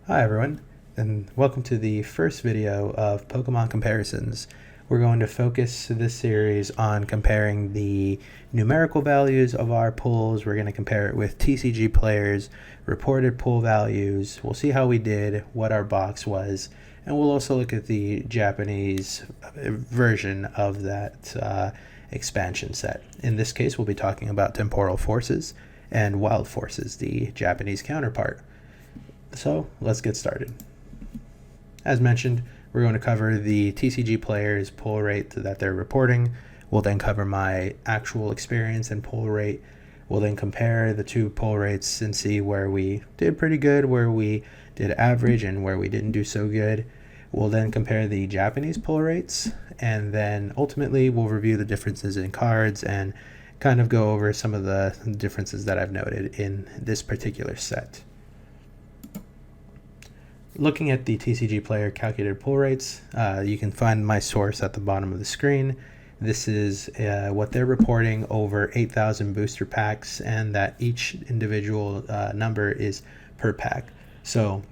Hi everyone, and welcome to the first video of Pokemon comparisons. We're going to focus this series on comparing the numerical values of our pulls. We're going to compare it with TCGPlayer's reported pull values. We'll see how we did, what our box was, and we'll also look at the Japanese version of that expansion set. In this case, we'll be talking about Temporal Forces and Wild Forces, the Japanese counterpart. So let's get started. As mentioned, we're going to cover the TCGPlayer's pull rate that they're reporting. We'll then cover my actual experience and pull rate. We'll then compare the two pull rates and see where we did pretty good, where we did average, and where we didn't do so good. We'll then compare the Japanese pull rates, and then ultimately we'll review the differences in cards and kind of go over some of the differences that I've noted in this particular set. Looking at the TCGPlayer calculated pull rates, you can find my source at the bottom of the screen. This is what they're reporting over 8,000 booster packs, and that each individual number is per pack. So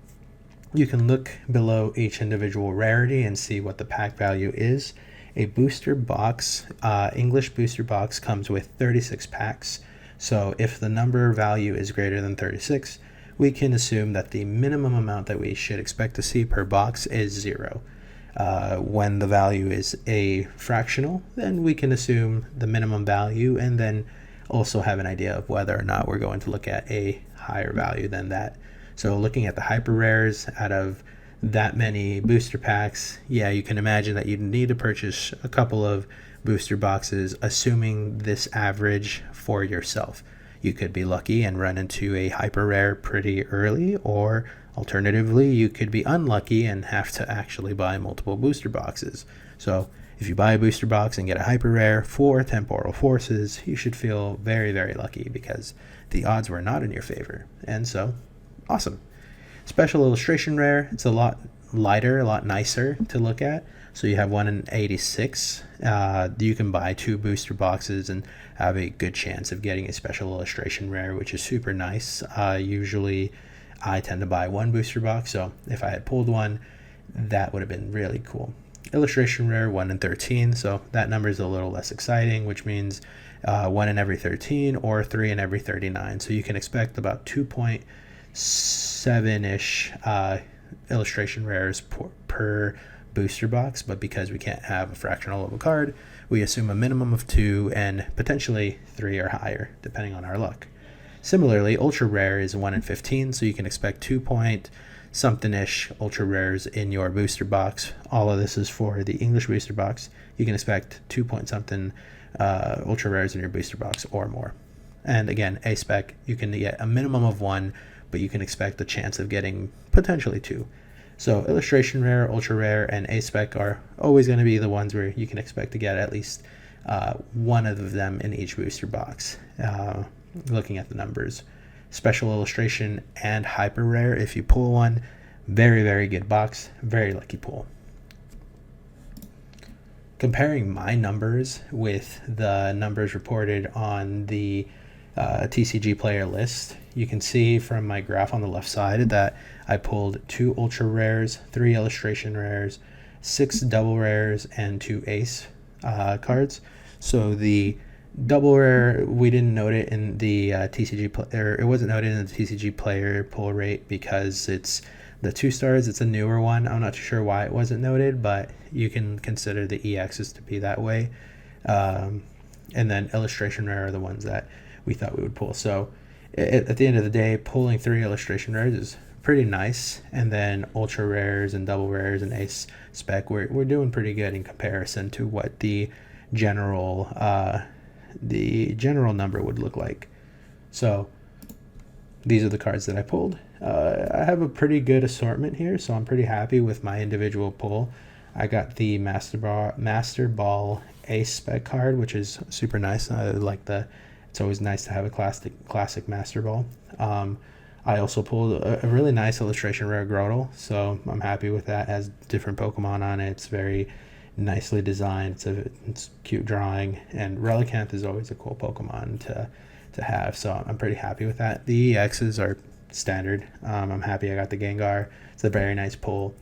you can look below each individual rarity and see what the pack value is. A booster box, English booster box, comes with 36 packs. So if the number value is greater than 36, we can assume that the minimum amount that we should expect to see per box is 0. When the value is a fractional, then we can assume the minimum value and then also have an idea of whether or not we're going to look at a higher value than that. So looking at the hyper rares, out of that many booster packs, yeah, you can imagine that you'd need to purchase a couple of booster boxes, assuming this average for yourself. You could be lucky and run into a hyper rare pretty early, or alternatively, you could be unlucky and have to actually buy multiple booster boxes. So if you buy a booster box and get a hyper rare for Temporal Forces, you should feel very, very lucky because the odds were not in your favor. And so, awesome. Special illustration rare, it's a lot lighter, a lot nicer to look at. So you have one in 86. You can buy 2 booster boxes and have a good chance of getting a special illustration rare, which is super nice. Usually I tend to buy 1 booster box, so if I had pulled one, that would have been really cool. Illustration rare, 1 in 13, so that number is a little less exciting, which means 1 in every 13 or 3 in every 39. So you can expect about 2.7-ish illustration rares per booster box, but because we can't have a fractional of a card, we assume a minimum of 2 and potentially 3 or higher, depending on our luck. Similarly, ultra rare is 1 in 15, so you can expect 2-point-something-ish ultra rares in your booster box. All of this is for the English booster box. You can expect 2-point-something ultra rares in your booster box or more. And again, A spec, you can get a minimum of 1, but you can expect the chance of getting potentially 2. So illustration rare, ultra rare, and A spec are always going to be the ones where you can expect to get at least one of them in each booster box. Looking at the numbers, special illustration and hyper rare, if you pull one, very, very good box, very lucky pull. Comparing my numbers with the numbers reported on the TCGPlayer list, you can see from my graph on the left side that I pulled 2 ultra rares, 3 illustration rares, 6 double rares, and 2 ace cards. So the double rare, we didn't note it in the TCGPlayer. It wasn't noted in the TCGPlayer pull rate because it's the 2 stars. It's a newer one. I'm not too sure why it wasn't noted, but you can consider the EXs to be that way. And then illustration rare are the ones that we thought we would pull. So at the end of the day, pulling 3 illustration rares is pretty nice, and then ultra rares and double rares and ace spec, we're doing pretty good in comparison to what the general number would look like. So these are the cards that I pulled. I have a pretty good assortment here, so I'm pretty happy with my individual pull. I got the Master Ball ace spec card, which is super nice. I like it's always nice to have a classic Master Ball. I also pulled a really nice illustration rare Grotle, so I'm happy with that. It has different Pokemon on it. It's very nicely designed. It's cute drawing, and Relicanth is always a cool Pokemon to have, so I'm pretty happy with that. The EXs are standard. I'm happy I got the Gengar. It's a very nice pull.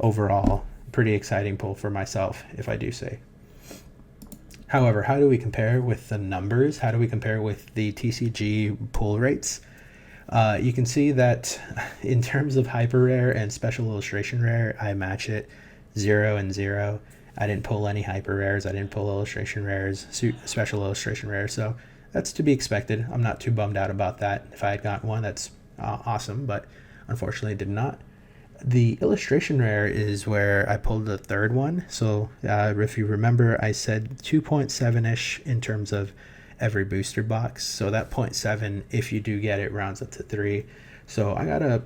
Overall, pretty exciting pull for myself, if I do say. However, how do we compare with the numbers? How do we compare with the TCG pull rates? You can see that in terms of hyper rare and special illustration rare, I match it 0 and 0. I didn't pull any hyper rares. I didn't pull illustration rares, special illustration rares. So that's to be expected. I'm not too bummed out about that. If I had gotten one, that's awesome, but unfortunately did not. The illustration rare is where I pulled the third one. So if you remember, I said 2.7-ish in terms of every booster box. So that 0.7, if you do get it, rounds up to 3. So I got a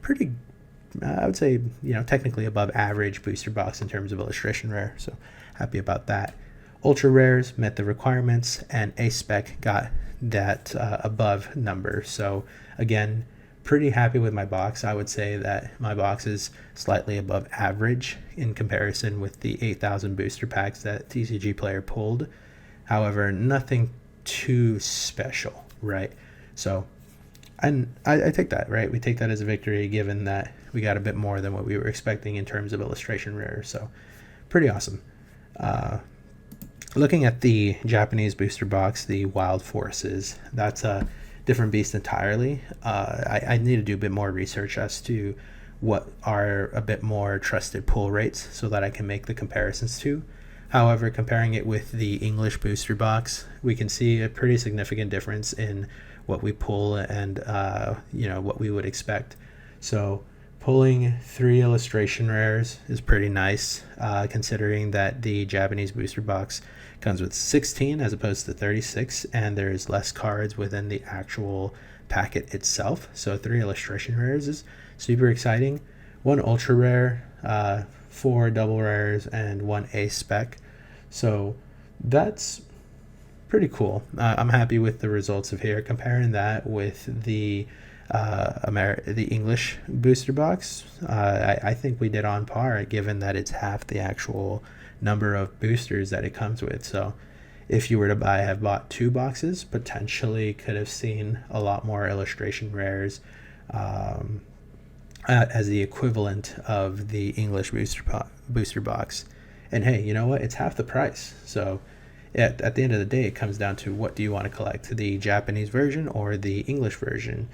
pretty, I would say, technically above average booster box in terms of illustration rare. So happy about that. Ultra rares met the requirements, and A spec got that above number. So again, pretty happy with my box. I would say that my box is slightly above average in comparison with the 8,000 booster packs that TCGPlayer pulled. However, nothing too special, right? So, and I take that, right? We take that as a victory, given that we got a bit more than what we were expecting in terms of illustration rare. So, pretty awesome. Looking at the Japanese booster box, the Wild Forces, that's a different beast entirely. I need to do a bit more research as to what are a bit more trusted pull rates so that I can make the comparisons to. However, comparing it with the English booster box, we can see a pretty significant difference in what we pull and what we would expect. So pulling 3 illustration rares is pretty nice, considering that the Japanese booster box comes with 16 as opposed to 36, and there's less cards within the actual packet itself. So 3 illustration rares is super exciting. 1 ultra rare, 4 double rares, and 1 A spec. So that's pretty cool. I'm happy with the results of here. Comparing that with the English booster box, I think we did on par, given that it's half the actual number of boosters that it comes with. So if you were to have bought 2 boxes, potentially could have seen a lot more illustration rares as the equivalent of the English booster box. And hey, you know what? It's half the price. So at the end of the day, it comes down to what do you want to collect, the Japanese version or the English version?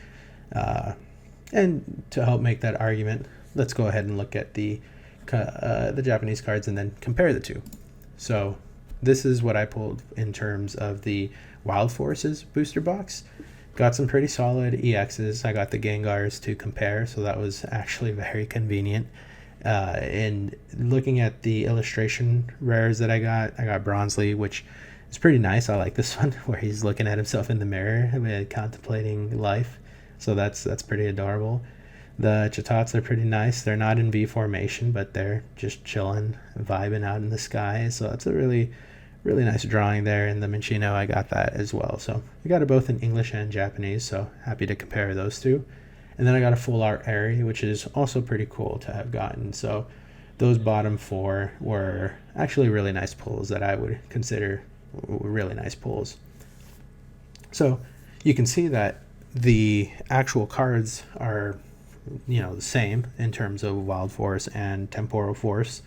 And to help make that argument, let's go ahead and look at the Japanese cards and then compare the two. So this is what I pulled in terms of the Wild Forces booster box. Got some pretty solid EXs. I got the Gengars to compare, so that was actually very convenient. And looking at the illustration rares that I got Bronzely, which is pretty nice. I like this one where he's looking at himself in the mirror, contemplating life. So that's pretty adorable. The Chatots are pretty nice. They're not in V formation, but they're just chilling, vibing out in the sky. So that's a really, really nice drawing there. And the Minccino, I got that as well. So we got it both in English and Japanese. So happy to compare those two. And then I got a full art Airy, which is also pretty cool to have gotten. So those bottom 4 were actually really nice pulls that I would consider really nice pulls. So you can see that the actual cards are, the same in terms of Wild Force and Temporal Force.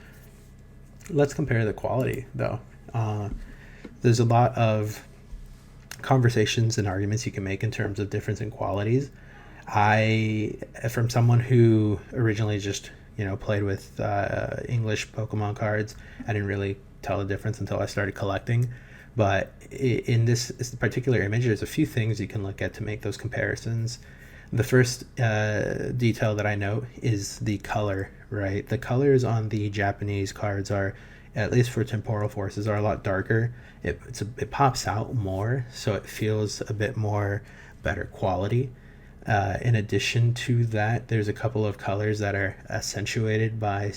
Let's compare the quality, though. There's a lot of conversations and arguments you can make in terms of difference in qualities. From someone who originally just, played with English Pokemon cards, I didn't really tell the difference until I started collecting. But in this particular image, there's a few things you can look at to make those comparisons. The first detail that I note is the color, right? The colors on the Japanese cards are, at least for Temporal Forces, are a lot darker. It pops out more, so it feels a bit more better quality. In addition to that, there's a couple of colors that are accentuated by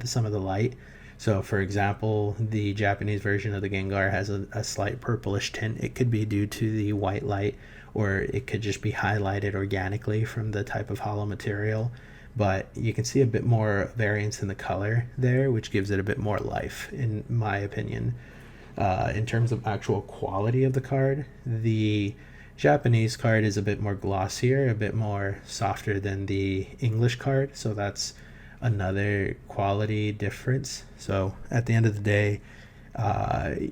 some of the light. So, for example, the Japanese version of the Gengar has a slight purplish tint. It could be due to the white light, or it could just be highlighted organically from the type of hollow material. But you can see a bit more variance in the color there, which gives it a bit more life, in my opinion. In terms of actual quality of the card, the Japanese card is a bit more glossier, a bit more softer than the English card, so that's another quality difference. So at the end of the day,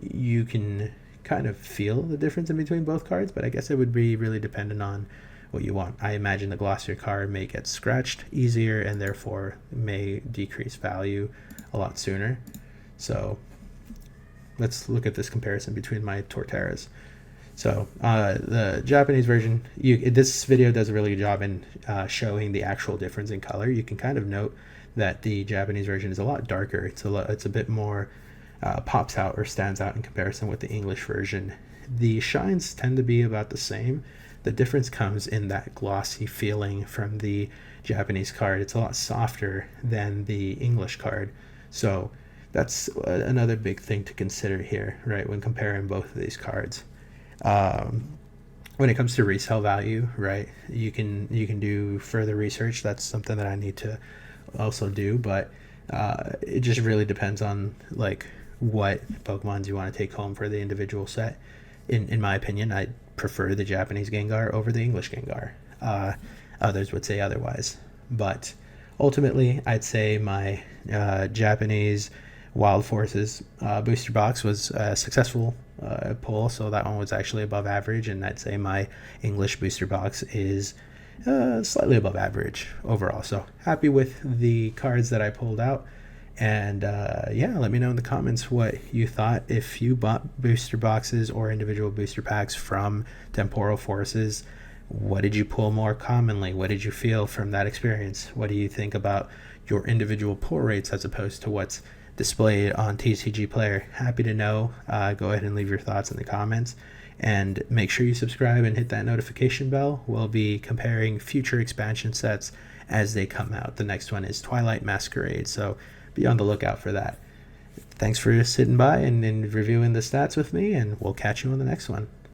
you can kind of feel the difference in between both cards, but I guess it would be really dependent on what you want. I imagine the glossier card may get scratched easier and therefore may decrease value a lot sooner. So let's look at this comparison between my Torteras. So the Japanese version, this video does a really good job in showing the actual difference in color. You can kind of note that the Japanese version is a lot darker. It's a bit more pops out or stands out in comparison with the English version. The shines tend to be about the same. The difference comes in that glossy feeling from the Japanese card. It's a lot softer than the English card. So that's another big thing to consider here, right, when comparing both of these cards. When it comes to resale value, right, you can do further research. That's something that I need to also do, but it just really depends on like what Pokemons you want to take home for the individual set. In my opinion, I prefer the Japanese Gengar over the English Gengar. Others would say otherwise, but ultimately I'd say my Japanese Wild Forces booster box was a successful pull, so that one was actually above average, and I'd say my English booster box is slightly above average overall. So happy with the cards that I pulled out, and yeah, let me know in the comments what you thought. If you bought booster boxes or individual booster packs from Temporal Forces, what did you pull more commonly? What did you feel from that experience? What do you think about your individual pull rates as opposed to what's displayed on TCGPlayer? Happy to know. Go ahead and leave your thoughts in the comments, and make sure you subscribe and hit that notification bell. We'll be comparing future expansion sets as they come out. The next one is Twilight Masquerade, so be on the lookout for that. Thanks for sitting by and reviewing the stats with me, and we'll catch you on the next one.